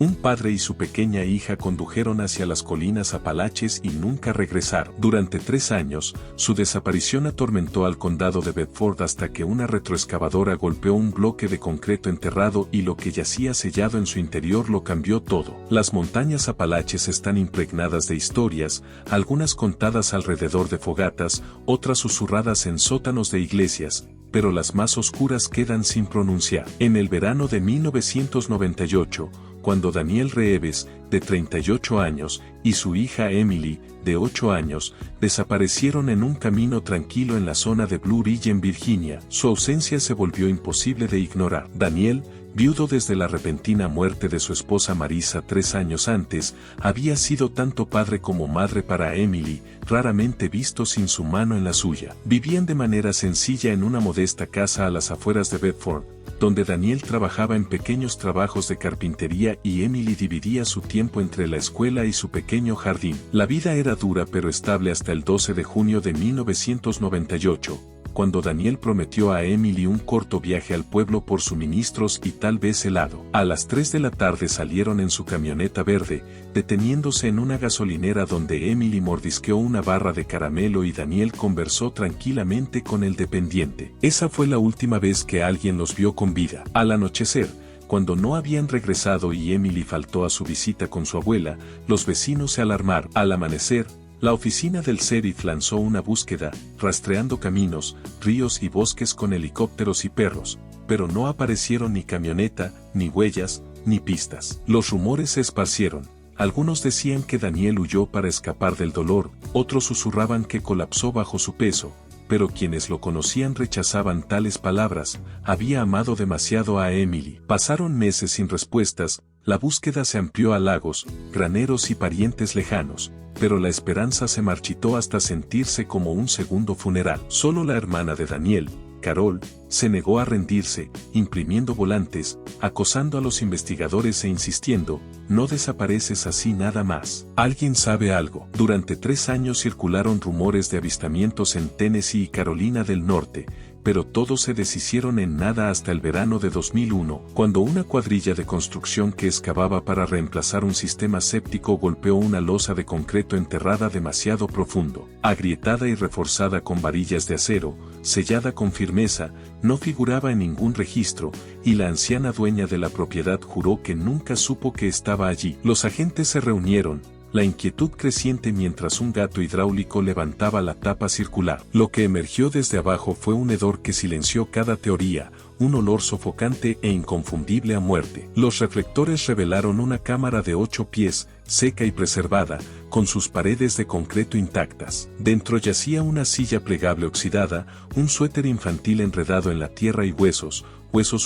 Un padre y su pequeña hija condujeron hacia las colinas Apalaches y nunca regresaron. Durante 3 años, su desaparición atormentó al condado de Bedford hasta que una retroexcavadora golpeó un bloque de concreto enterrado y lo que yacía sellado en su interior lo cambió todo. Las montañas Apalaches están impregnadas de historias, algunas contadas alrededor de fogatas, otras susurradas en sótanos de iglesias, pero las más oscuras quedan sin pronunciar. En el verano de 1998, cuando Daniel Reeves, de 38 años, y su hija Emily, de 8 años, desaparecieron en un camino tranquilo en la zona de Blue Ridge en Virginia, su ausencia se volvió imposible de ignorar. Daniel, viudo desde la repentina muerte de su esposa Marisa 3 años antes, había sido tanto padre como madre para Emily, raramente visto sin su mano en la suya. Vivían de manera sencilla en una modesta casa a las afueras de Bedford, donde Daniel trabajaba en pequeños trabajos de carpintería y Emily dividía su tiempo entre la escuela y su pequeño jardín. La vida era dura pero estable hasta el 12 de junio de 1998. Cuando Daniel prometió a Emily un corto viaje al pueblo por suministros y tal vez helado. A las 3 de la tarde salieron en su camioneta verde, deteniéndose en una gasolinera donde Emily mordisqueó una barra de caramelo y Daniel conversó tranquilamente con el dependiente. Esa fue la última vez que alguien los vio con vida. Al anochecer, cuando no habían regresado y Emily faltó a su visita con su abuela, los vecinos se alarmaron. Al amanecer, la oficina del sheriff lanzó una búsqueda, rastreando caminos, ríos y bosques con helicópteros y perros, pero no aparecieron ni camioneta, ni huellas, ni pistas. Los rumores se esparcieron. Algunos decían que Daniel huyó para escapar del dolor, otros susurraban que colapsó bajo su peso, pero quienes lo conocían rechazaban tales palabras. Había amado demasiado a Emily. Pasaron meses sin respuestas, la búsqueda se amplió a lagos, graneros y parientes lejanos, pero la esperanza se marchitó hasta sentirse como un segundo funeral. Solo la hermana de Daniel, Carol, se negó a rendirse, imprimiendo volantes, acosando a los investigadores e insistiendo, no desapareces así nada más. ¿Alguien sabe algo? Durante 3 años circularon rumores de avistamientos en Tennessee y Carolina del Norte, pero todos se deshicieron en nada hasta el verano de 2001, cuando una cuadrilla de construcción que excavaba para reemplazar un sistema séptico golpeó una losa de concreto enterrada demasiado profundo, agrietada y reforzada con varillas de acero, sellada con firmeza, no figuraba en ningún registro, y la anciana dueña de la propiedad juró que nunca supo que estaba allí. Los agentes se reunieron, la inquietud creciente mientras un gato hidráulico levantaba la tapa circular. Lo que emergió desde abajo fue un hedor que silenció cada teoría, un olor sofocante e inconfundible a muerte. Los reflectores revelaron una cámara de 8 pies, seca y preservada, con sus paredes de concreto intactas. Dentro yacía una silla plegable oxidada, un suéter infantil enredado en la tierra y huesos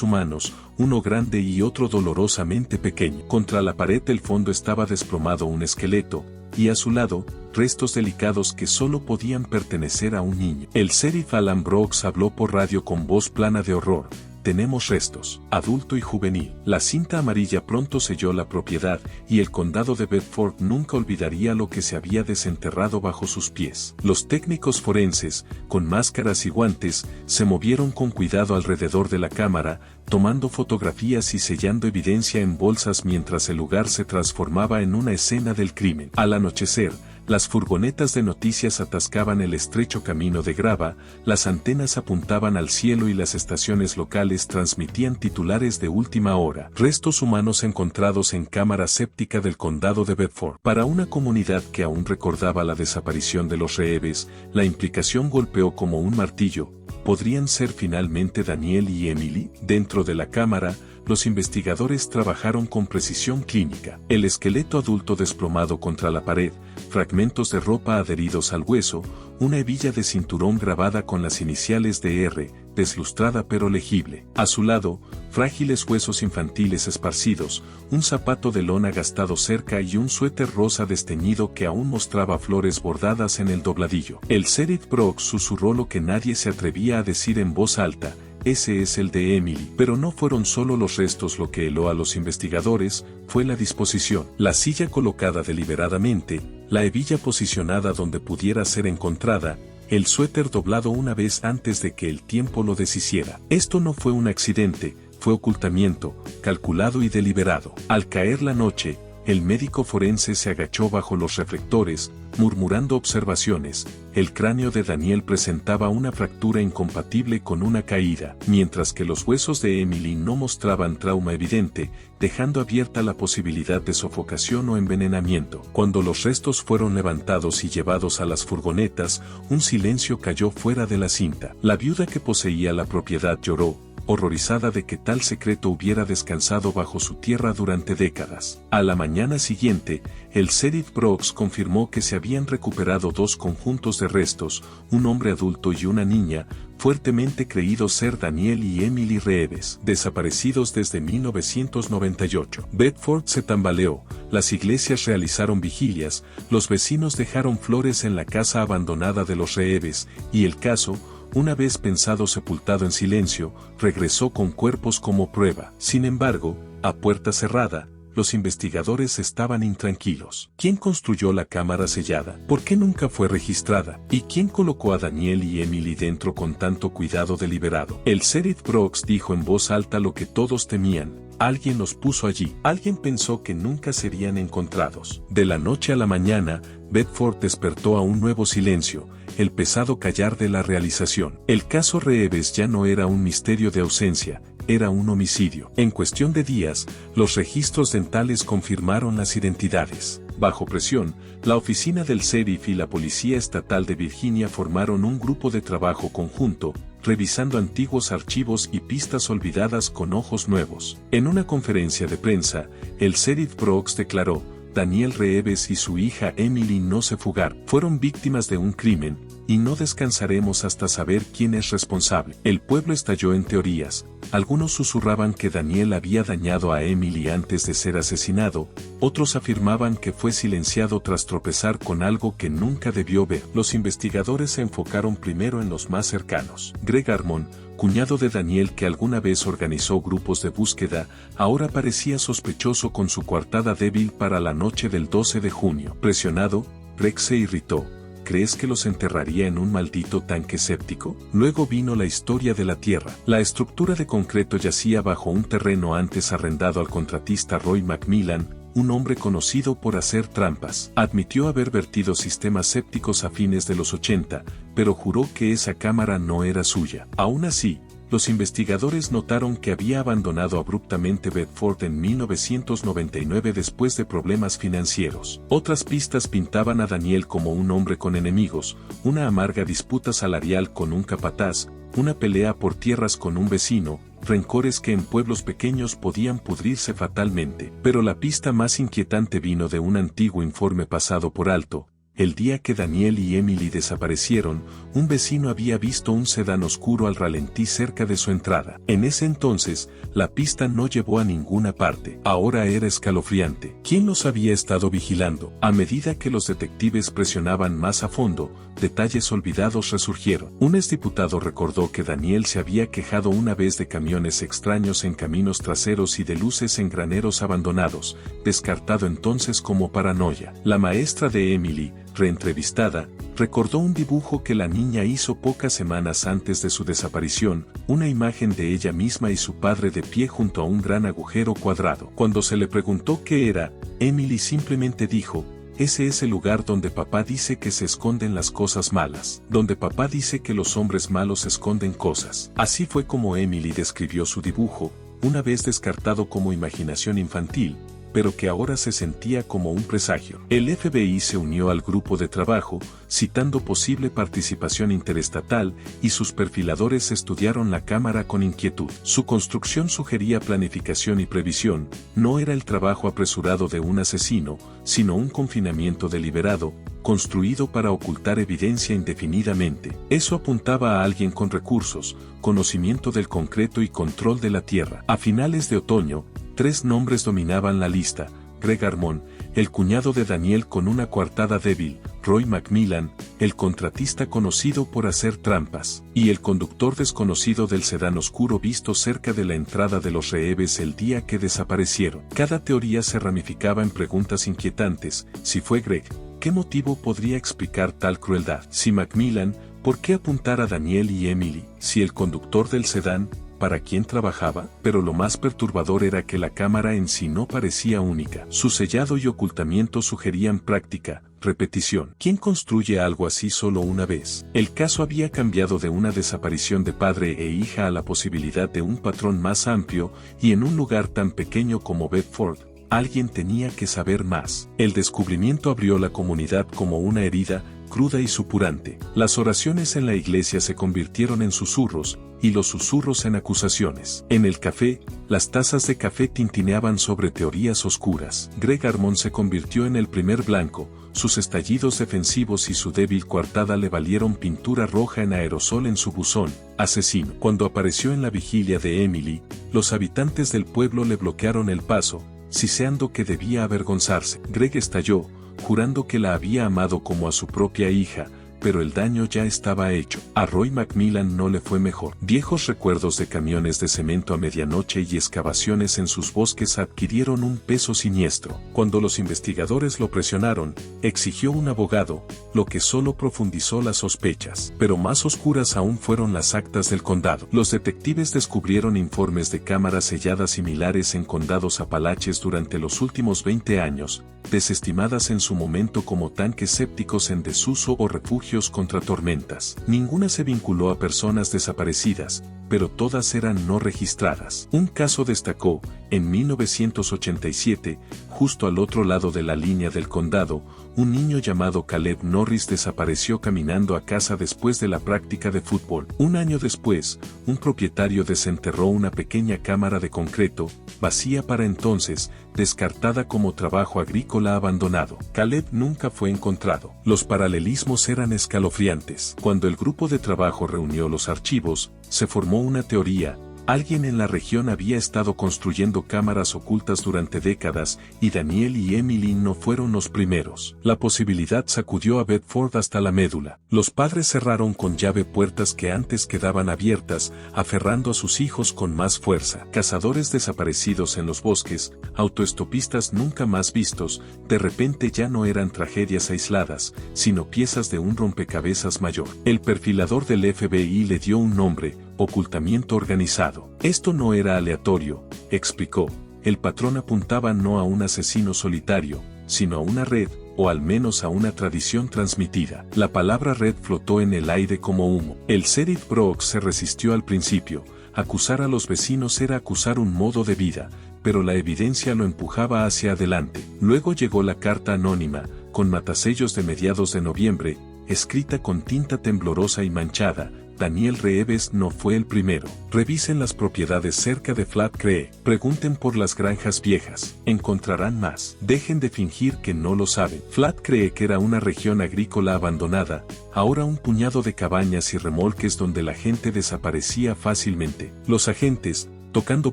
humanos, uno grande y otro dolorosamente pequeño. Contra la pared del fondo estaba desplomado un esqueleto, y a su lado, restos delicados que solo podían pertenecer a un niño. El sheriff Alan Brooks habló por radio con voz plana de horror. Tenemos restos, adulto y juvenil. La cinta amarilla pronto selló la propiedad, y el condado de Bedford nunca olvidaría lo que se había desenterrado bajo sus pies. Los técnicos forenses, con máscaras y guantes, se movieron con cuidado alrededor de la cámara, tomando fotografías y sellando evidencia en bolsas mientras el lugar se transformaba en una escena del crimen. Al anochecer, las furgonetas de noticias atascaban el estrecho camino de grava, las antenas apuntaban al cielo y las estaciones locales transmitían titulares de última hora. Restos humanos encontrados en cámara séptica del condado de Bedford. Para una comunidad que aún recordaba la desaparición de los Reeves, la implicación golpeó como un martillo. ¿Podrían ser finalmente Daniel y Emily? Dentro de la cámara, los investigadores trabajaron con precisión clínica. El esqueleto adulto desplomado contra la pared, fragmentos de ropa adheridos al hueso, una hebilla de cinturón grabada con las iniciales de R, deslustrada pero legible. A su lado, frágiles huesos infantiles esparcidos, un zapato de lona gastado cerca y un suéter rosa desteñido que aún mostraba flores bordadas en el dobladillo. El sheriff Brooks susurró lo que nadie se atrevía a decir en voz alta. Ese es el de Emily. Pero no fueron solo los restos lo que heló a los investigadores, fue la disposición. La silla colocada deliberadamente, la hebilla posicionada donde pudiera ser encontrada, el suéter doblado una vez antes de que el tiempo lo deshiciera. Esto no fue un accidente, fue ocultamiento, calculado y deliberado. Al caer la noche, el médico forense se agachó bajo los reflectores, murmurando observaciones. El cráneo de Daniel presentaba una fractura incompatible con una caída, mientras que los huesos de Emily no mostraban trauma evidente, dejando abierta la posibilidad de sofocación o envenenamiento. Cuando los restos fueron levantados y llevados a las furgonetas, un silencio cayó fuera de la cinta. La viuda que poseía la propiedad lloró, horrorizada de que tal secreto hubiera descansado bajo su tierra durante décadas. A la mañana siguiente, el sheriff Brooks confirmó que se habían recuperado dos conjuntos de restos, un hombre adulto y una niña, fuertemente creídos ser Daniel y Emily Reeves, desaparecidos desde 1998. Bedford se tambaleó, las iglesias realizaron vigilias, los vecinos dejaron flores en la casa abandonada de los Reeves, y el caso, una vez pensado sepultado en silencio, regresó con cuerpos como prueba. Sin embargo, a puerta cerrada, los investigadores estaban intranquilos. ¿Quién construyó la cámara sellada? ¿Por qué nunca fue registrada? ¿Y quién colocó a Daniel y Emily dentro con tanto cuidado deliberado? El sheriff Brooks dijo en voz alta lo que todos temían. Alguien los puso allí. Alguien pensó que nunca serían encontrados. De la noche a la mañana, Bedford despertó a un nuevo silencio, el pesado callar de la realización. El caso Reeves ya no era un misterio de ausencia, era un homicidio. En cuestión de días, los registros dentales confirmaron las identidades. Bajo presión, la oficina del sheriff y la Policía Estatal de Virginia formaron un grupo de trabajo conjunto, revisando antiguos archivos y pistas olvidadas con ojos nuevos. En una conferencia de prensa, el sheriff Brooks declaró: Daniel Reeves y su hija Emily no se fugaron, fueron víctimas de un crimen, y no descansaremos hasta saber quién es responsable. El pueblo estalló en teorías. Algunos susurraban que Daniel había dañado a Emily antes de ser asesinado, otros afirmaban que fue silenciado tras tropezar con algo que nunca debió ver. Los investigadores se enfocaron primero en los más cercanos. Greg Armon, cuñado de Daniel que alguna vez organizó grupos de búsqueda, ahora parecía sospechoso con su coartada débil para la noche del 12 de junio. Presionado, Greg se irritó. ¿Crees que los enterraría en un maldito tanque séptico? Luego vino la historia de la Tierra. La estructura de concreto yacía bajo un terreno antes arrendado al contratista Roy McMillan, un hombre conocido por hacer trampas. Admitió haber vertido sistemas sépticos a fines de los 80, pero juró que esa cámara no era suya. Aún así, los investigadores notaron que había abandonado abruptamente Bedford en 1999 después de problemas financieros. Otras pistas pintaban a Daniel como un hombre con enemigos, una amarga disputa salarial con un capataz, una pelea por tierras con un vecino, rencores que en pueblos pequeños podían pudrirse fatalmente. Pero la pista más inquietante vino de un antiguo informe pasado por alto. El día que Daniel y Emily desaparecieron, un vecino había visto un sedán oscuro al ralentí cerca de su entrada. En ese entonces, la pista no llevó a ninguna parte. Ahora era escalofriante. ¿Quién los había estado vigilando? A medida que los detectives presionaban más a fondo, detalles olvidados resurgieron. Un exdiputado recordó que Daniel se había quejado una vez de camiones extraños en caminos traseros y de luces en graneros abandonados, descartado entonces como paranoia. La maestra de Emily, reentrevistada, recordó un dibujo que la niña hizo pocas semanas antes de su desaparición, una imagen de ella misma y su padre de pie junto a un gran agujero cuadrado. Cuando se le preguntó qué era, Emily simplemente dijo: ese es el lugar donde papá dice que se esconden las cosas malas, donde papá dice que los hombres malos esconden cosas. Así fue como Emily describió su dibujo, una vez descartado como imaginación infantil, pero que ahora se sentía como un presagio. El FBI se unió al grupo de trabajo, citando posible participación interestatal, y sus perfiladores estudiaron la cámara con inquietud. Su construcción sugería planificación y previsión, no era el trabajo apresurado de un asesino, sino un confinamiento deliberado, construido para ocultar evidencia indefinidamente. Eso apuntaba a alguien con recursos, conocimiento del concreto y control de la tierra. A finales de otoño, 3 nombres dominaban la lista: Greg Armon, el cuñado de Daniel con una coartada débil, Roy McMillan, el contratista conocido por hacer trampas, y el conductor desconocido del sedán oscuro visto cerca de la entrada de los Reeves el día que desaparecieron. Cada teoría se ramificaba en preguntas inquietantes. Si fue Greg, ¿qué motivo podría explicar tal crueldad? Si McMillan, ¿por qué apuntar a Daniel y Emily? Si el conductor del sedán, para quién trabajaba, pero lo más perturbador era que la cámara en sí no parecía única. Su sellado y ocultamiento sugerían práctica, repetición. ¿Quién construye algo así solo una vez? El caso había cambiado de una desaparición de padre e hija a la posibilidad de un patrón más amplio, y en un lugar tan pequeño como Bedford, alguien tenía que saber más. El descubrimiento abrió la comunidad como una herida, cruda y supurante. Las oraciones en la iglesia se convirtieron en susurros, y los susurros en acusaciones. En el café, las tazas de café tintineaban sobre teorías oscuras. Greg Armond se convirtió en el primer blanco, sus estallidos defensivos y su débil coartada le valieron pintura roja en aerosol en su buzón. Asesino. Cuando apareció en la vigilia de Emily, los habitantes del pueblo le bloquearon el paso, siseando que debía avergonzarse. Greg estalló, jurando que la había amado como a su propia hija, pero el daño ya estaba hecho. A Roy McMillan no le fue mejor. Viejos recuerdos de camiones de cemento a medianoche y excavaciones en sus bosques adquirieron un peso siniestro. Cuando los investigadores lo presionaron, exigió un abogado, lo que solo profundizó las sospechas. Pero más oscuras aún fueron las actas del condado. Los detectives descubrieron informes de cámaras selladas similares en condados apalaches durante los últimos 20 años, desestimadas en su momento como tanques sépticos en desuso o refugios contra tormentas. Ninguna se vinculó a personas desaparecidas, pero todas eran no registradas. Un caso destacó, en 1987, justo al otro lado de la línea del condado, un niño llamado Caleb Norris desapareció caminando a casa después de la práctica de fútbol. Un año después, un propietario desenterró una pequeña cámara de concreto, vacía para entonces, descartada como trabajo agrícola abandonado. Caleb nunca fue encontrado. Los paralelismos eran escalofriantes. Cuando el grupo de trabajo reunió los archivos, se formó una teoría. Alguien en la región había estado construyendo cámaras ocultas durante décadas, y Daniel y Emily no fueron los primeros. La posibilidad sacudió a Bedford hasta la médula. Los padres cerraron con llave puertas que antes quedaban abiertas, aferrando a sus hijos con más fuerza. Cazadores desaparecidos en los bosques, autoestopistas nunca más vistos, de repente ya no eran tragedias aisladas, sino piezas de un rompecabezas mayor. El perfilador del FBI le dio un nombre: ocultamiento organizado. Esto no era aleatorio, explicó. El patrón apuntaba no a un asesino solitario, sino a una red, o al menos a una tradición transmitida. La palabra red flotó en el aire como humo. El sheriff Brooks se resistió al principio. Acusar a los vecinos era acusar un modo de vida, pero la evidencia lo empujaba hacia adelante. Luego llegó la carta anónima, con matasellos de mediados de noviembre, escrita con tinta temblorosa y manchada. Daniel Reeves no fue el primero. Revisen las propiedades cerca de Flat Creek. Pregunten por las granjas viejas. Encontrarán más. Dejen de fingir que no lo saben. Flat Creek era una región agrícola abandonada, ahora un puñado de cabañas y remolques donde la gente desaparecía fácilmente. Los agentes, tocando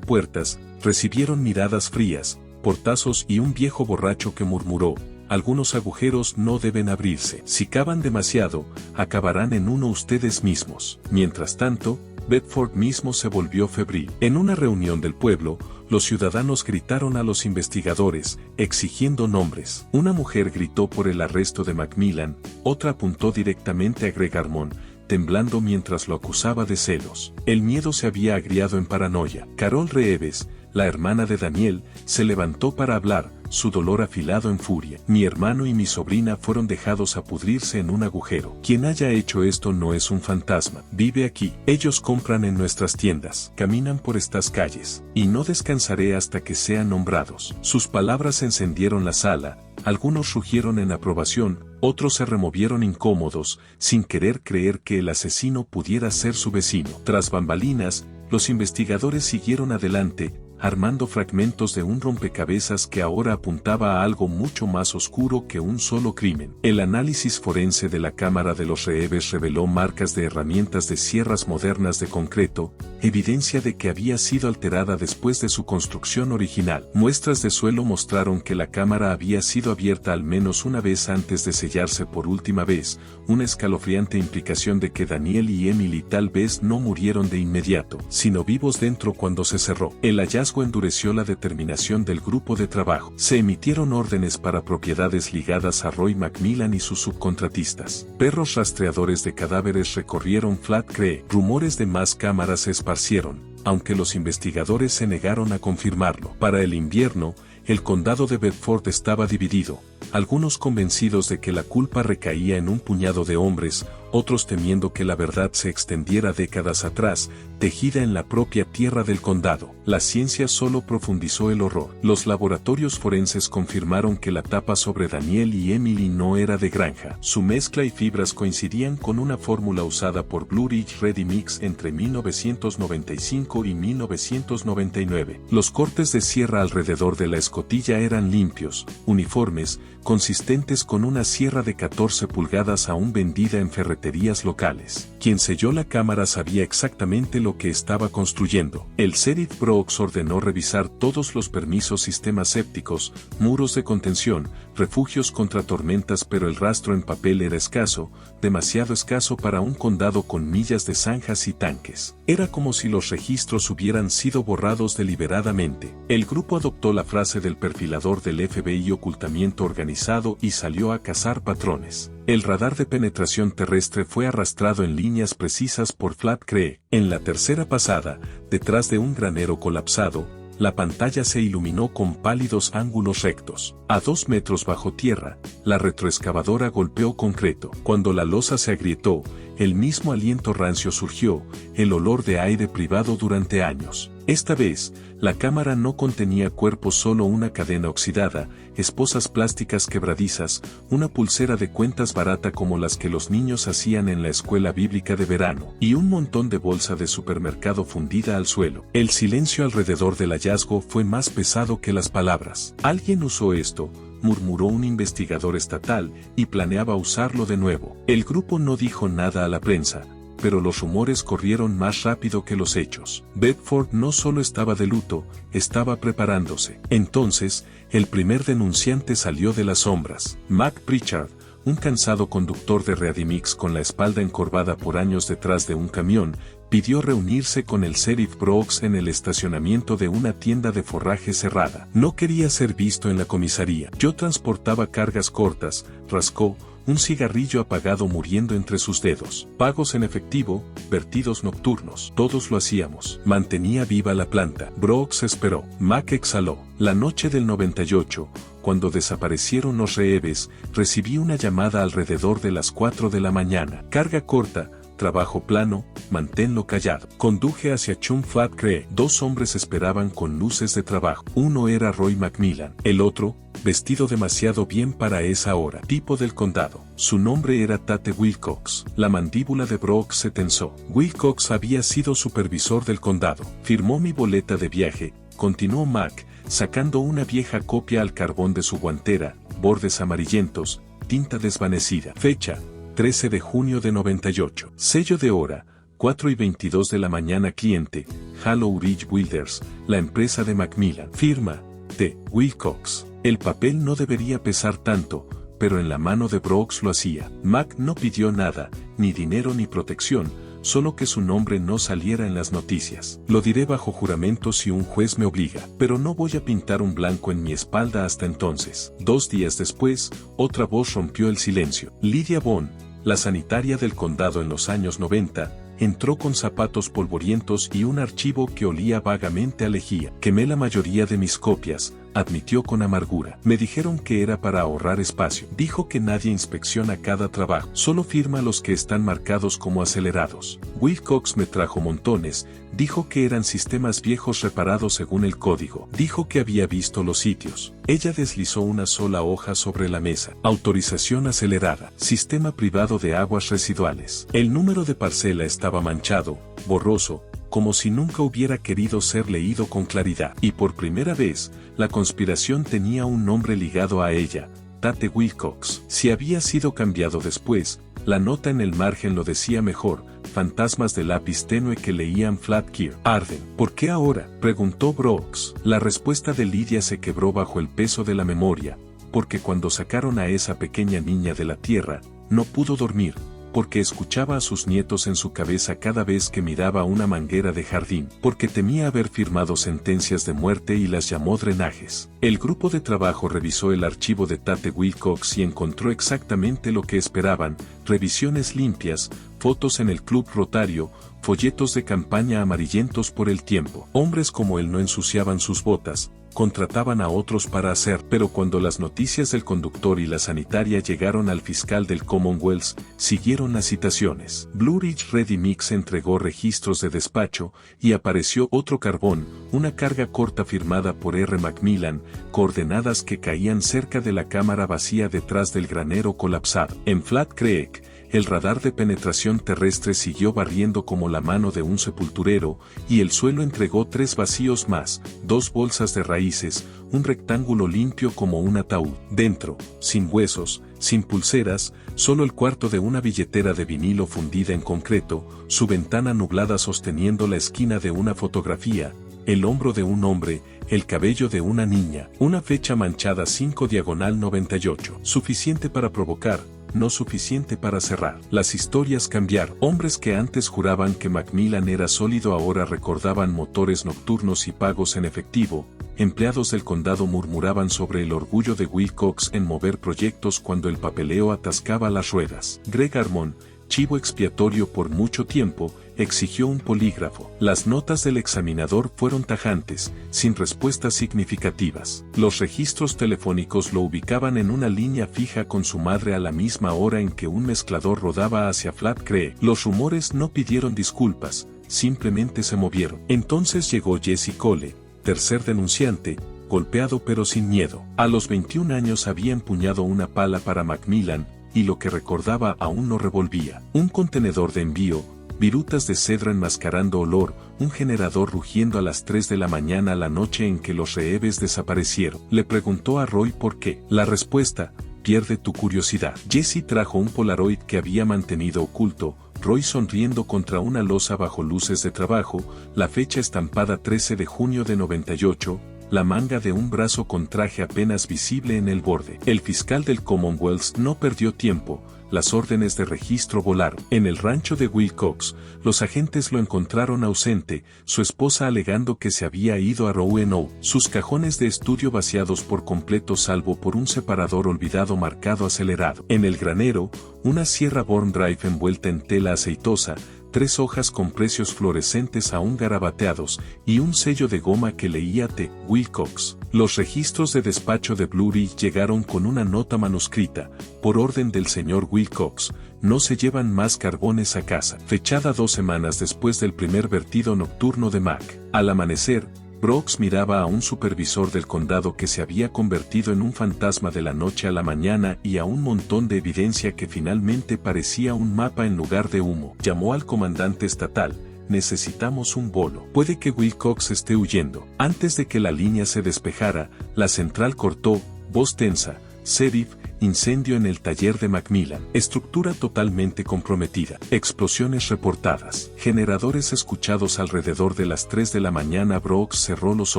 puertas, recibieron miradas frías, portazos y un viejo borracho que murmuró: algunos agujeros no deben abrirse. Si cavan demasiado, acabarán en uno ustedes mismos. Mientras tanto, Bedford mismo se volvió febril. En una reunión del pueblo, los ciudadanos gritaron a los investigadores, exigiendo nombres. Una mujer gritó por el arresto de McMillan, otra apuntó directamente a Greg Armond, temblando mientras lo acusaba de celos. El miedo se había agriado en paranoia. Carol Reeves, la hermana de Daniel, se levantó para hablar, su dolor afilado en furia. Mi hermano y mi sobrina fueron dejados a pudrirse en un agujero. Quien haya hecho esto no es un fantasma. Vive aquí. Ellos compran en nuestras tiendas. Caminan por estas calles. Y no descansaré hasta que sean nombrados. Sus palabras encendieron la sala. Algunos rugieron en aprobación, otros se removieron incómodos, sin querer creer que el asesino pudiera ser su vecino. Tras bambalinas, los investigadores siguieron adelante, armando fragmentos de un rompecabezas que ahora apuntaba a algo mucho más oscuro que un solo crimen. El análisis forense de la cámara de los Reeves reveló marcas de herramientas de sierras modernas de concreto, evidencia de que había sido alterada después de su construcción original. Muestras de suelo mostraron que la cámara había sido abierta al menos una vez antes de sellarse por última vez, una escalofriante implicación de que Daniel y Emily tal vez no murieron de inmediato, sino vivos dentro cuando se cerró. El hallazgo endureció la determinación del grupo de trabajo. Se emitieron órdenes para propiedades ligadas a Roy McMillan y sus subcontratistas. Perros rastreadores de cadáveres recorrieron Flat Creek. Rumores de más cámaras se esparcieron, aunque los investigadores se negaron a confirmarlo. Para el invierno, el condado de Bedford estaba dividido, algunos convencidos de que la culpa recaía en un puñado de hombres, otros temiendo que la verdad se extendiera décadas atrás, tejida en la propia tierra del condado. La ciencia solo profundizó el horror. Los laboratorios forenses confirmaron que la tapa sobre Daniel y Emily no era de granja. Su mezcla y fibras coincidían con una fórmula usada por Blue Ridge Ready Mix entre 1995 y 1999. Los cortes de sierra alrededor de la escotilla eran limpios, uniformes, consistentes con una sierra de 14 pulgadas aún vendida en ferreterías locales. Quien selló la cámara sabía exactamente lo que estaba construyendo. El sheriff Brooks ordenó revisar todos los permisos, sistemas sépticos, muros de contención, refugios contra tormentas, pero el rastro en papel era escaso, demasiado escaso para un condado con millas de zanjas y tanques. Era como si los registros hubieran sido borrados deliberadamente. El grupo adoptó la frase del perfilador del FBI ocultamiento organizado y salió a cazar patrones. El radar de penetración terrestre fue arrastrado en líneas precisas por Flat Creek. En la tercera pasada, detrás de un granero colapsado, la pantalla se iluminó con pálidos ángulos rectos. A 2 metros bajo tierra, la retroexcavadora golpeó concreto. Cuando la losa se agrietó, el mismo aliento rancio surgió, el olor de aire privado durante años. Esta vez, la cámara no contenía cuerpos, solo una cadena oxidada, esposas plásticas quebradizas, una pulsera de cuentas barata como las que los niños hacían en la escuela bíblica de verano, y un montón de bolsa de supermercado fundida al suelo. El silencio alrededor del hallazgo fue más pesado que las palabras. Alguien usó esto, murmuró un investigador estatal, y planeaba usarlo de nuevo. El grupo no dijo nada a la prensa, pero los rumores corrieron más rápido que los hechos. Bedford no solo estaba de luto, estaba preparándose. Entonces, el primer denunciante salió de las sombras. Mac Pritchard, un cansado conductor de Readymix con la espalda encorvada por años detrás de un camión, pidió reunirse con el sheriff Brooks en el estacionamiento de una tienda de forraje cerrada. No quería ser visto en la comisaría. Yo transportaba cargas cortas, rascó, un cigarrillo apagado muriendo entre sus dedos. Pagos en efectivo, vertidos nocturnos. Todos lo hacíamos. Mantenía viva la planta. Brooks esperó. Mac exhaló. La noche del 98, cuando desaparecieron los rehenes, recibí una llamada alrededor de las 4 de la mañana. Carga corta, trabajo plano, manténlo callado. Conduje hacia Chum Flat Creek. 2 hombres esperaban con luces de trabajo. Uno era Roy McMillan. El otro, vestido demasiado bien para esa hora. Tipo del condado. Su nombre era Tate Wilcox. La mandíbula de Brooks se tensó. Wilcox había sido supervisor del condado. Firmó mi boleta de viaje, continuó Mac, sacando una vieja copia al carbón de su guantera, bordes amarillentos, tinta desvanecida. Fecha: 13 de junio de 98. Sello de hora: 4:22 de la mañana. Cliente: Hollow Ridge Builders, la empresa de Macmillan. Firma: T. Wilcox. El papel no debería pesar tanto, pero en la mano de Brooks lo hacía. Mac no pidió nada, ni dinero ni protección, solo que su nombre no saliera en las noticias. Lo diré bajo juramento si un juez me obliga, pero no voy a pintar un blanco en mi espalda hasta entonces. 2 días después, otra voz rompió el silencio. Lydia Bond, la sanitaria del condado en los años 90, entró con zapatos polvorientos y un archivo que olía vagamente a lejía. Quemé la mayoría de mis copias, admitió con amargura. Me dijeron que era para ahorrar espacio. Dijo que nadie inspecciona cada trabajo, solo firma los que están marcados como acelerados. Wilcox me trajo montones, dijo que eran sistemas viejos reparados según el código. Dijo que había visto los sitios. Ella deslizó una sola hoja sobre la mesa. Autorización acelerada. Sistema privado de aguas residuales. El número de parcela estaba manchado, borroso, como si nunca hubiera querido ser leído con claridad. Y por primera vez, la conspiración tenía un nombre ligado a ella: Tate Wilcox. Si había sido cambiado después, la nota en el margen lo decía mejor: fantasmas de lápiz tenue que leían Flatkir. Arden. ¿Por qué ahora?, preguntó Brooks. La respuesta de Lydia se quebró bajo el peso de la memoria: porque cuando sacaron a esa pequeña niña de la tierra, no pudo dormir, porque escuchaba a sus nietos en su cabeza cada vez que miraba una manguera de jardín, porque temía haber firmado sentencias de muerte y las llamó drenajes. El grupo de trabajo revisó el archivo de Tate Wilcox y encontró exactamente lo que esperaban: revisiones limpias, fotos en el club rotario, folletos de campaña amarillentos por el tiempo. Hombres como él no ensuciaban sus botas, contrataban a otros para hacer, pero cuando las noticias del conductor y la sanitaria llegaron al fiscal del Commonwealth, siguieron las citaciones. Blue Ridge Ready Mix entregó registros de despacho, y apareció otro carbón, una carga corta firmada por R. Macmillan, coordenadas que caían cerca de la cámara vacía detrás del granero colapsado. En Flat Creek, el radar de penetración terrestre siguió barriendo como la mano de un sepulturero, y el suelo entregó 3 vacíos más, 2 bolsas de raíces, un rectángulo limpio como un ataúd. Dentro, sin huesos, sin pulseras, solo el cuarto de una billetera de vinilo fundida en concreto, su ventana nublada sosteniendo la esquina de una fotografía, el hombro de un hombre, el cabello de una niña, una fecha manchada 5/98. Suficiente para provocar, no suficiente para cerrar. Las historias cambiaron. Hombres que antes juraban que Macmillan era sólido ahora recordaban motores nocturnos y pagos en efectivo. Empleados del condado murmuraban sobre el orgullo de Wilcox en mover proyectos cuando el papeleo atascaba las ruedas. Greg Armon, chivo expiatorio por mucho tiempo, exigió un polígrafo. Las notas del examinador fueron tajantes, sin respuestas significativas. Los registros telefónicos lo ubicaban en una línea fija con su madre a la misma hora en que un mezclador rodaba hacia Flat Creek. Los rumores no pidieron disculpas, simplemente se movieron. Entonces llegó Jesse Cole, tercer denunciante, golpeado pero sin miedo. A los 21 años había empuñado una pala para Macmillan, y lo que recordaba aún no revolvía. Un contenedor de envío, virutas de cedro enmascarando olor, un generador rugiendo a las 3 de la mañana la noche en que los reheves desaparecieron. Le preguntó a Roy por qué. La respuesta: pierde tu curiosidad. Jesse trajo un Polaroid que había mantenido oculto, Roy sonriendo contra una losa bajo luces de trabajo, la fecha estampada 13 de junio de 98, la manga de un brazo con traje apenas visible en el borde. El fiscal del Commonwealth no perdió tiempo, las órdenes de registro volaron. En el rancho de Wilcox, los agentes lo encontraron ausente, su esposa alegando que se había ido a Roanoke, sus cajones de estudio vaciados por completo salvo por un separador olvidado marcado acelerado. En el granero, una sierra Born Drive envuelta en tela aceitosa, 3 hojas con precios fluorescentes aún garabateados, y un sello de goma que leía T. Wilcox. Los registros de despacho de Blue Ridge llegaron con una nota manuscrita, por orden del señor Wilcox, no se llevan más carbones a casa. Fechada 2 semanas después del primer vertido nocturno de Mac. Al amanecer, Brooks miraba a un supervisor del condado que se había convertido en un fantasma de la noche a la mañana y a un montón de evidencia que finalmente parecía un mapa en lugar de humo. Llamó al comandante estatal: necesitamos un bolo. Puede que Wilcox esté huyendo. Antes de que la línea se despejara, la central cortó, voz tensa: Sheriff, incendio en el taller de Macmillan. Estructura totalmente comprometida. Explosiones reportadas. Generadores escuchados alrededor de las 3 de la mañana. Brooks cerró los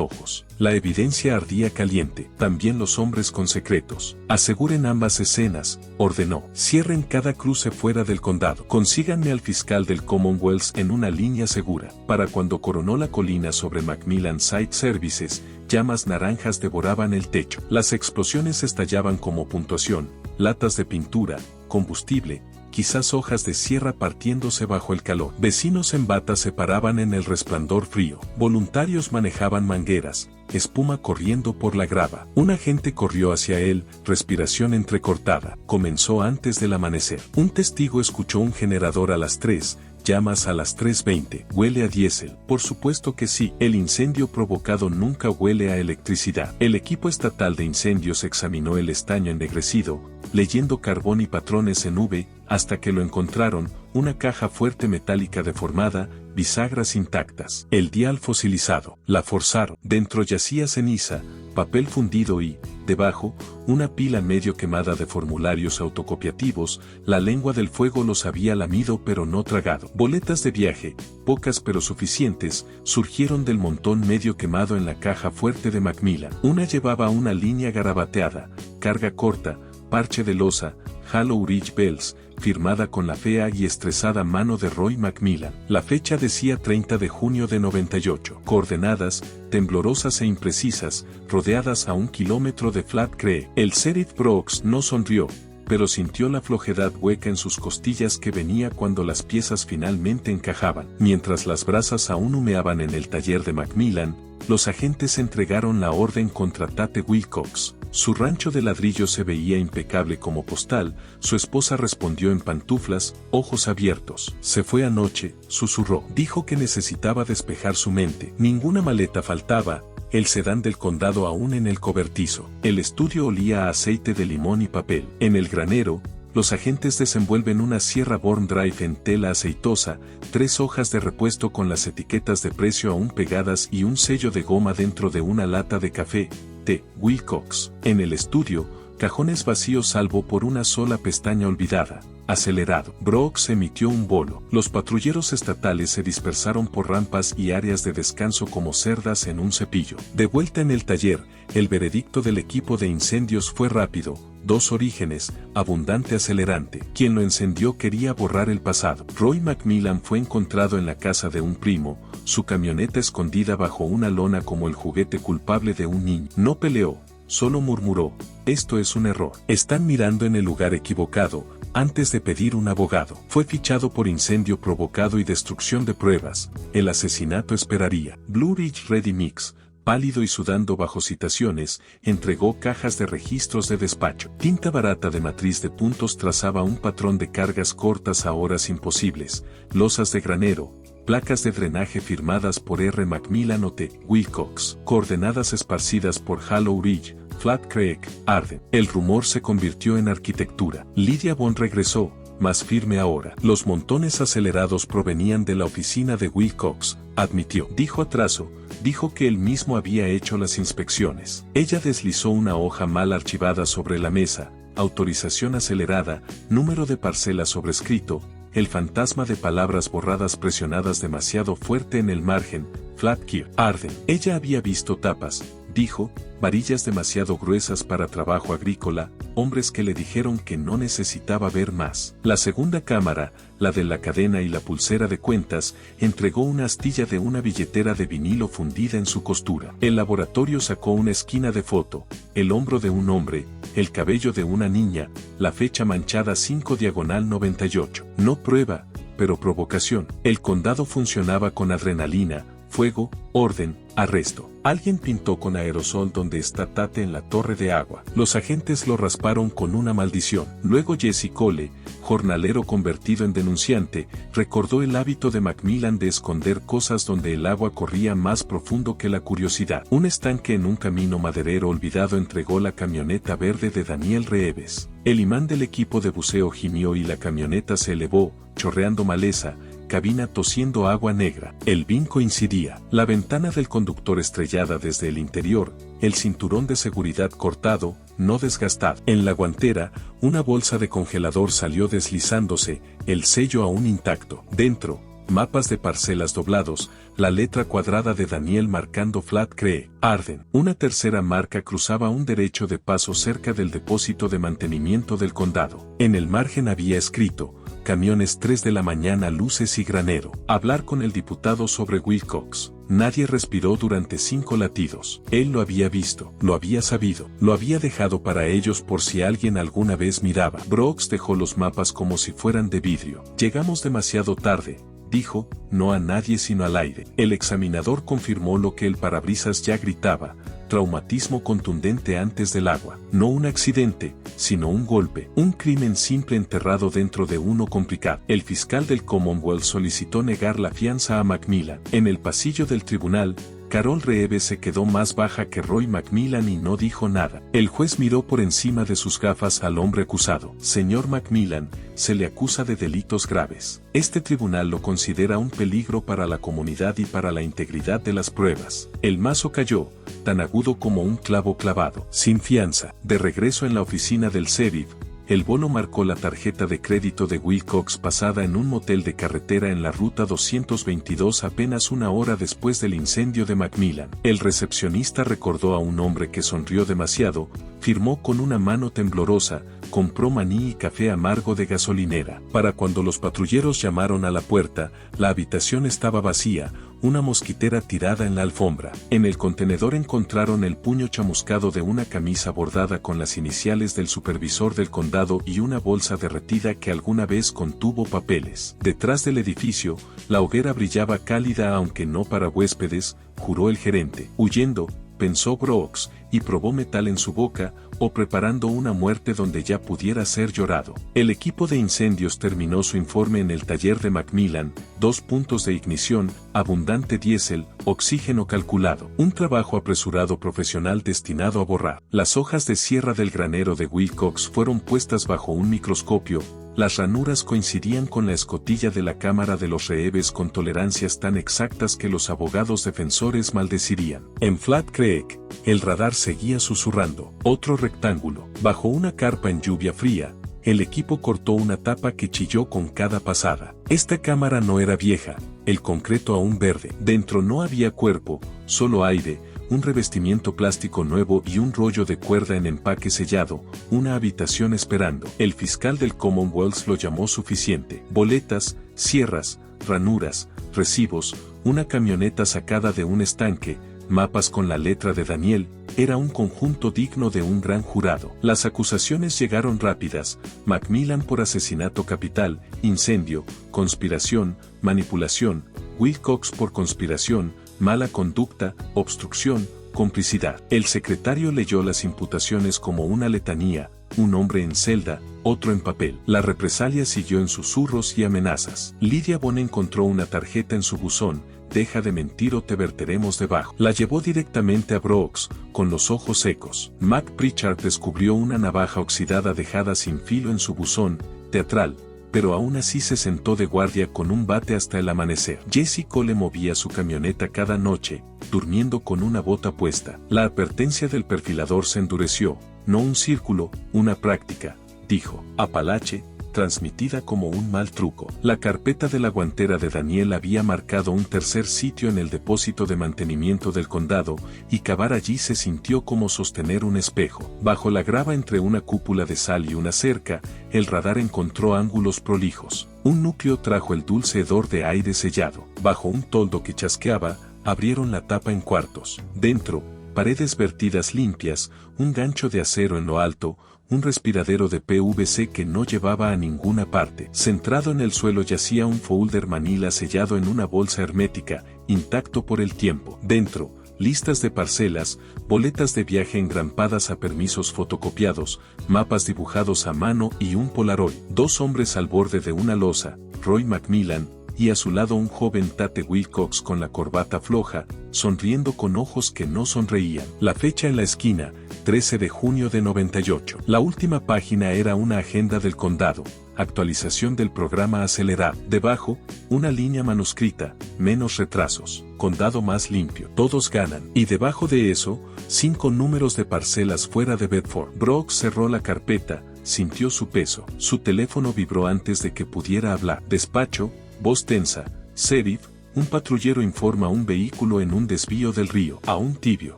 ojos. La evidencia ardía caliente. También los hombres con secretos. Aseguren ambas escenas, ordenó. Cierren cada cruce fuera del condado. Consíganme al fiscal del Commonwealth en una línea segura. Para cuando coronó la colina sobre Macmillan Site Services, llamas naranjas devoraban el techo. Las explosiones estallaban como puntuación, latas de pintura, combustible, quizás hojas de sierra partiéndose bajo el calor. Vecinos en bata se paraban en el resplandor frío. Voluntarios manejaban mangueras, espuma corriendo por la grava. Un agente corrió hacia él, respiración entrecortada. Comenzó antes del amanecer. Un testigo escuchó un generador a las 3, llamas a las 3:20. ¿Huele a diésel? Por supuesto que sí. El incendio provocado nunca huele a electricidad. El equipo estatal de incendios examinó el estaño ennegrecido, leyendo carbón y patrones en V, hasta que lo encontraron: una caja fuerte metálica deformada, bisagras intactas. El dial fosilizado. La forzaron. Dentro yacía ceniza, papel fundido y, debajo, una pila medio quemada de formularios autocopiativos. La lengua del fuego los había lamido pero no tragado. Boletas de viaje, pocas pero suficientes, surgieron del montón medio quemado en la caja fuerte de Macmillan. Una llevaba una línea garabateada: carga corta, parche de losa, Hollow Ridge Bells, firmada con la fea y estresada mano de Roy Macmillan. La fecha decía 30 de junio de 98. Coordenadas, temblorosas e imprecisas, rodeadas a 1 kilómetro de Flat Creek. El sheriff Brooks no sonrió, pero sintió la flojedad hueca en sus costillas que venía cuando las piezas finalmente encajaban. Mientras las brasas aún humeaban en el taller de Macmillan, los agentes entregaron la orden contra Tate Wilcox. Su rancho de ladrillo se veía impecable como postal. Su esposa respondió en pantuflas, ojos abiertos. Se fue anoche, susurró. Dijo que necesitaba despejar su mente. Ninguna maleta faltaba, el sedán del condado aún en el cobertizo. El estudio olía a aceite de limón y papel. En el granero, los agentes desenvuelven una Sierra Born Drive en tela aceitosa, 3 hojas de repuesto con las etiquetas de precio aún pegadas y un sello de goma dentro de una lata de café, T. Wilcox. En el estudio, cajones vacíos salvo por una sola pestaña olvidada. Acelerado. Brooks emitió un bolo. Los patrulleros estatales se dispersaron por rampas y áreas de descanso como cerdas en un cepillo. De vuelta en el taller, el veredicto del equipo de incendios fue rápido. 2 orígenes, abundante acelerante. Quien lo encendió quería borrar el pasado. Roy Macmillan fue encontrado en la casa de un primo, su camioneta escondida bajo una lona como el juguete culpable de un niño. No peleó, solo murmuró, esto es un error. Están mirando en el lugar equivocado, antes de pedir un abogado. Fue fichado por incendio provocado y destrucción de pruebas. El asesinato esperaría. Blue Ridge Ready Mix, pálido y sudando bajo citaciones, entregó cajas de registros de despacho. Tinta barata de matriz de puntos trazaba un patrón de cargas cortas a horas imposibles, losas de granero, placas de drenaje firmadas por R. Macmillan o T. Wilcox, coordenadas esparcidas por Hollow Ridge, Flat Creek, Arden. El rumor se convirtió en arquitectura. Lydia Bond regresó, más firme ahora. Los montones acelerados provenían de la oficina de Wilcox, admitió. Dijo atraso, dijo que él mismo había hecho las inspecciones. Ella deslizó una hoja mal archivada sobre la mesa, autorización acelerada, número de parcela sobrescrito, el fantasma de palabras borradas presionadas demasiado fuerte en el margen, Flat Creek, Arden. Ella había visto tapas, dijo, varillas demasiado gruesas para trabajo agrícola, hombres que le dijeron que no necesitaba ver más. La segunda cámara, la de la cadena y la pulsera de cuentas, entregó una astilla de una billetera de vinilo fundida en su costura. El laboratorio sacó una esquina de foto, el hombro de un hombre, el cabello de una niña, la fecha manchada 5/98. No prueba, pero provocación. El condado funcionaba con adrenalina, fuego, orden, arresto. Alguien pintó con aerosol donde está Tate en la torre de agua. Los agentes lo rasparon con una maldición. Luego Jesse Cole, jornalero convertido en denunciante, recordó el hábito de Macmillan de esconder cosas donde el agua corría más profundo que la curiosidad. Un estanque en un camino maderero olvidado entregó la camioneta verde de Daniel Reeves. El imán del equipo de buceo gimió y la camioneta se elevó, chorreando maleza, cabina tosiendo agua negra. El BIN coincidía. La ventana del conductor estrellada desde el interior, el cinturón de seguridad cortado, no desgastado. En la guantera, una bolsa de congelador salió deslizándose, el sello aún intacto. Dentro, mapas de parcelas doblados, la letra cuadrada de Daniel marcando Flat Creek, Arden. Una tercera marca cruzaba un derecho de paso cerca del depósito de mantenimiento del condado. En el margen había escrito, camiones 3 de la mañana, luces y granero. Hablar con el diputado sobre Wilcox. Nadie respiró durante 5 latidos. Él lo había visto, lo había sabido, lo había dejado para ellos por si alguien alguna vez miraba. Brooks dejó los mapas como si fueran de vidrio. Llegamos demasiado tarde, dijo, no a nadie sino al aire. El examinador confirmó lo que el parabrisas ya gritaba, traumatismo contundente antes del agua. No un accidente, sino un golpe. Un crimen simple enterrado dentro de uno complicado. El fiscal del Commonwealth solicitó negar la fianza a Macmillan. En el pasillo del tribunal, Carol Reeves se quedó más baja que Roy Macmillan y no dijo nada. El juez miró por encima de sus gafas al hombre acusado. Señor Macmillan, se le acusa de delitos graves. Este tribunal lo considera un peligro para la comunidad y para la integridad de las pruebas. El mazo cayó, tan agudo como un clavo clavado. Sin fianza. De regreso en la oficina del sheriff, el bolo marcó la tarjeta de crédito de Wilcox pasada en un motel de carretera en la ruta 222 apenas una hora después del incendio de Macmillan. El recepcionista recordó a un hombre que sonrió demasiado, firmó con una mano temblorosa, compró maní y café amargo de gasolinera. Para cuando los patrulleros llamaron a la puerta, la habitación estaba vacía, una mosquitera tirada en la alfombra. En el contenedor encontraron el puño chamuscado de una camisa bordada con las iniciales del supervisor del condado y una bolsa derretida que alguna vez contuvo papeles. Detrás del edificio, la hoguera brillaba cálida aunque no para huéspedes, juró el gerente. Huyendo, pensó Brooks, y probó metal en su boca, o preparando una muerte donde ya pudiera ser llorado. El equipo de incendios terminó su informe en el taller de Macmillan, 2 puntos de ignición, abundante diésel, oxígeno calculado. Un trabajo apresurado profesional destinado a borrar. Las hojas de sierra del granero de Wilcox fueron puestas bajo un microscopio. Las ranuras coincidían con la escotilla de la cámara de los reheves con tolerancias tan exactas que los abogados defensores maldecirían. En Flat Creek, el radar seguía susurrando. Otro rectángulo. Bajo una carpa en lluvia fría, el equipo cortó una tapa que chilló con cada pasada. Esta cámara no era vieja, el concreto aún verde. Dentro no había cuerpo, solo aire, un revestimiento plástico nuevo y un rollo de cuerda en empaque sellado, una habitación esperando. El fiscal del Commonwealth lo llamó suficiente. Boletas, sierras, ranuras, recibos, una camioneta sacada de un estanque, mapas con la letra de Daniel, era un conjunto digno de un gran jurado. Las acusaciones llegaron rápidas: Macmillan por asesinato capital, incendio, conspiración, manipulación; Wilcox por conspiración, mala conducta, obstrucción, complicidad. El secretario leyó las imputaciones como una letanía, un hombre en celda, otro en papel. La represalia siguió en susurros y amenazas. Lydia Bone encontró una tarjeta en su buzón: deja de mentir o te verteremos debajo. La llevó directamente a Brooks, con los ojos secos. Mac Pritchard descubrió una navaja oxidada dejada sin filo en su buzón, teatral, pero aún así se sentó de guardia con un bate hasta el amanecer. Jesse Cole movía su camioneta cada noche, durmiendo con una bota puesta. La advertencia del perfilador se endureció: no un círculo, una práctica, dijo. Apalache, transmitida como un mal truco. La carpeta de la guantera de Daniel había marcado un tercer sitio en el depósito de mantenimiento del condado, y cavar allí se sintió como sostener un espejo. Bajo la grava entre una cúpula de sal y una cerca, el radar encontró ángulos prolijos. Un núcleo trajo el dulce hedor de aire sellado. Bajo un toldo que chasqueaba, abrieron la tapa en cuartos. Dentro, paredes vertidas limpias, un gancho de acero en lo alto, un respiradero de PVC que no llevaba a ninguna parte. Centrado en el suelo yacía un folder manila sellado en una bolsa hermética, intacto por el tiempo. Dentro, listas de parcelas, boletas de viaje engrampadas a permisos fotocopiados, mapas dibujados a mano y un Polaroid. 2 hombres al borde de una losa, Roy Macmillan, y a su lado un joven Tate Wilcox con la corbata floja, sonriendo con ojos que no sonreían. La fecha en la esquina: 13 de junio de 98. La última página era una agenda del condado, actualización del programa acelerado. Debajo, una línea manuscrita: menos retrasos, condado más limpio, todos ganan. Y debajo de eso, 5 números de parcelas fuera de Bedford. Brooks cerró la carpeta, sintió su peso. Su teléfono vibró antes de que pudiera hablar. Despacho, voz tensa: Sheriff, un patrullero informa un vehículo en un desvío del río. Aún tibio.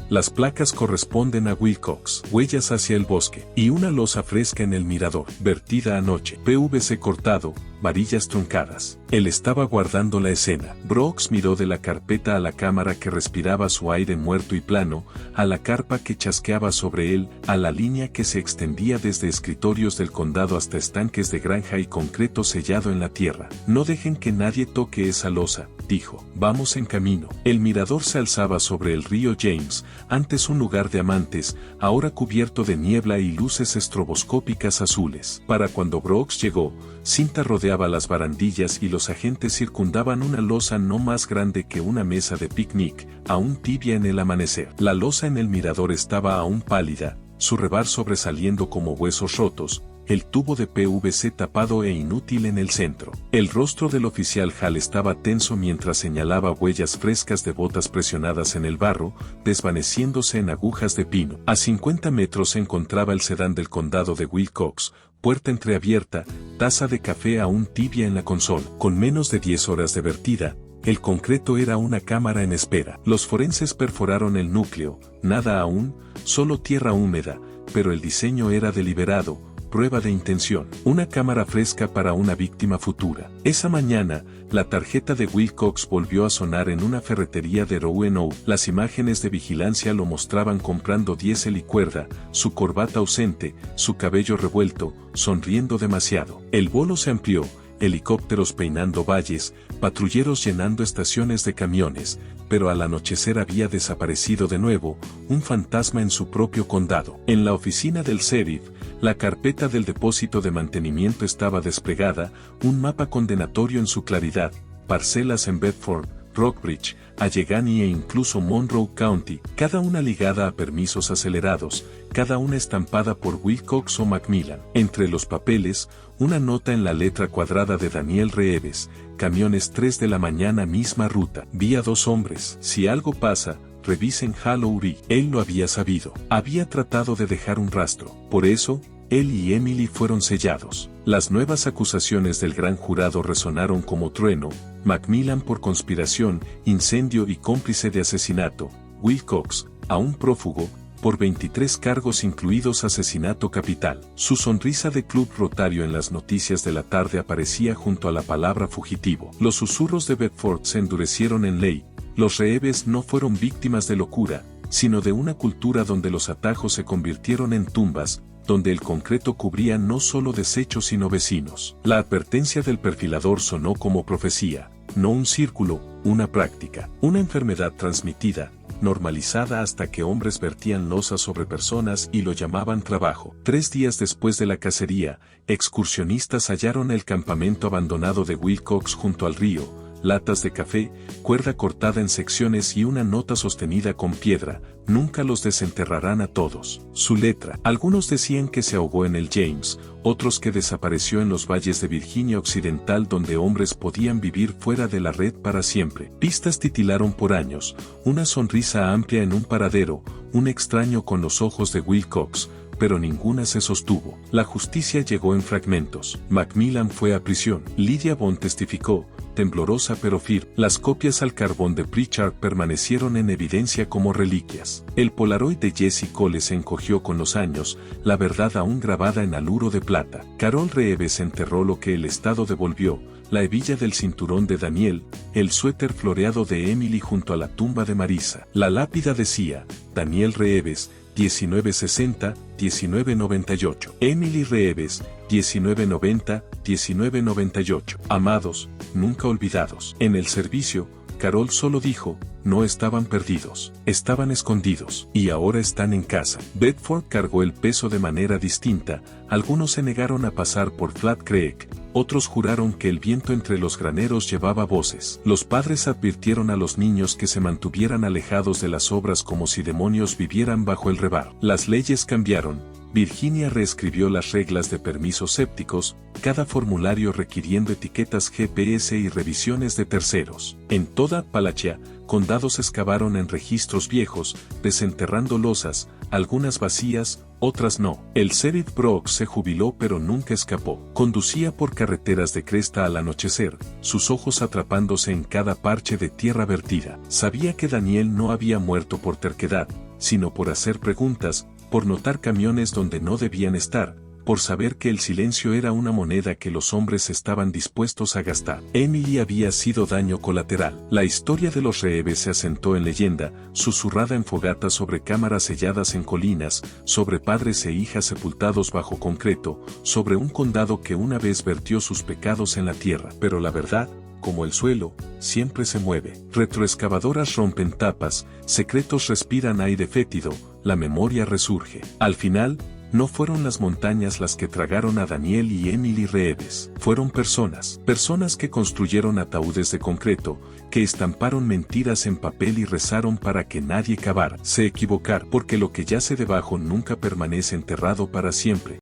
Las placas corresponden a Wilcox. Huellas hacia el bosque. Y una losa fresca en el mirador. Vertida anoche. PVC cortado, varillas truncadas. Él estaba guardando la escena. Brooks miró de la carpeta a la cámara que respiraba su aire muerto y plano, a la carpa que chasqueaba sobre él, a la línea que se extendía desde escritorios del condado hasta estanques de granja y concreto sellado en la tierra. No dejen que nadie toque esa losa, dijo. Vamos en camino. El mirador se alzaba sobre el río James, antes un lugar de amantes, ahora cubierto de niebla y luces estroboscópicas azules. Para cuando Brooks llegó, cinta rodeaba las barandillas y los agentes circundaban una losa no más grande que una mesa de picnic, aún tibia en el amanecer. La losa en el mirador estaba aún pálida, su rebar sobresaliendo como huesos rotos, el tubo de PVC tapado e inútil en el centro. El rostro del oficial Hall estaba tenso mientras señalaba huellas frescas de botas presionadas en el barro, desvaneciéndose en agujas de pino. A 50 metros se encontraba el sedán del condado de Wilcox, puerta entreabierta, taza de café aún tibia en la consola. Con menos de 10 horas de vertida, el concreto era una cámara en espera. Los forenses perforaron el núcleo, nada aún, solo tierra húmeda, pero el diseño era deliberado, prueba de intención. Una cámara fresca para una víctima futura. Esa mañana, la tarjeta de Wilcox volvió a sonar en una ferretería de Roanoke. Las imágenes de vigilancia lo mostraban comprando diésel y cuerda, su corbata ausente, su cabello revuelto, sonriendo demasiado. El bolo se amplió. Helicópteros peinando valles, patrulleros llenando estaciones de camiones, pero al anochecer había desaparecido de nuevo, un fantasma en su propio condado. En la oficina del sheriff, la carpeta del depósito de mantenimiento estaba desplegada, un mapa condenatorio en su claridad, parcelas en Bedford, Rockbridge, Allegheny e incluso Monroe County, cada una ligada a permisos acelerados, cada una estampada por Wilcox o Macmillan. Entre los papeles, una nota en la letra cuadrada de Daniel Reeves, camiones 3 de la mañana, misma ruta. Vi a 2 hombres. Si algo pasa, revisen Halloween. Él lo había sabido. Había tratado de dejar un rastro. Por eso, él y Emily fueron sellados. Las nuevas acusaciones del gran jurado resonaron como trueno. Macmillan por conspiración, incendio y cómplice de asesinato. Wilcox, aún prófugo, por 23 cargos incluidos asesinato capital. Su sonrisa de Club Rotario en las noticias de la tarde aparecía junto a la palabra fugitivo. Los susurros de Bedford se endurecieron en ley. Los Reeves no fueron víctimas de locura, sino de una cultura donde los atajos se convirtieron en tumbas, donde el concreto cubría no solo desechos sino vecinos. La advertencia del perfilador sonó como profecía, no un círculo, una práctica, una enfermedad transmitida, normalizada hasta que hombres vertían losas sobre personas y lo llamaban trabajo. 3 días después de la cacería, excursionistas hallaron el campamento abandonado de Wilcox junto al río, latas de café, cuerda cortada en secciones y una nota sostenida con piedra. Nunca los desenterrarán a todos. Su letra. Algunos decían que se ahogó en el James, otros que desapareció en los valles de Virginia Occidental donde hombres podían vivir fuera de la red para siempre. Pistas titilaron por años, una sonrisa amplia en un paradero, un extraño con los ojos de Wilcox, pero ninguna se sostuvo. La justicia llegó en fragmentos. Macmillan fue a prisión. Lydia Bond testificó, temblorosa pero firme. Las copias al carbón de Pritchard permanecieron en evidencia como reliquias. El Polaroid de Jesse Cole se encogió con los años, la verdad aún grabada en aluro de plata. Carol Reeves enterró lo que el Estado devolvió, la hebilla del cinturón de Daniel, el suéter floreado de Emily junto a la tumba de Marisa. La lápida decía, Daniel Reeves, 1960-1998. Emily Reeves, 1990-1998. Amados, nunca olvidados. En el servicio, Carol solo dijo, no estaban perdidos, estaban escondidos, y ahora están en casa. Bedford cargó el peso de manera distinta, algunos se negaron a pasar por Flat Creek, otros juraron que el viento entre los graneros llevaba voces. Los padres advirtieron a los niños que se mantuvieran alejados de las obras como si demonios vivieran bajo el rebar. Las leyes cambiaron. Virginia reescribió las reglas de permisos sépticos, cada formulario requiriendo etiquetas GPS y revisiones de terceros. En toda Appalachia, condados excavaron en registros viejos, desenterrando losas, algunas vacías, otras no. El sheriff Brooks se jubiló pero nunca escapó. Conducía por carreteras de cresta al anochecer, sus ojos atrapándose en cada parche de tierra vertida. Sabía que Daniel no había muerto por terquedad, sino por hacer preguntas, por notar camiones donde no debían estar, por saber que el silencio era una moneda que los hombres estaban dispuestos a gastar. Emily había sido daño colateral. La historia de los Reeves se asentó en leyenda, susurrada en fogatas sobre cámaras selladas en colinas, sobre padres e hijas sepultados bajo concreto, sobre un condado que una vez vertió sus pecados en la tierra. Pero la verdad, como el suelo, siempre se mueve. Retroexcavadoras rompen tapas, secretos respiran aire fétido, la memoria resurge. Al final, no fueron las montañas las que tragaron a Daniel y Emily Reeves. Fueron personas. Personas que construyeron ataúdes de concreto, que estamparon mentiras en papel y rezaron para que nadie cavara. Se equivocaron, porque lo que yace debajo nunca permanece enterrado para siempre.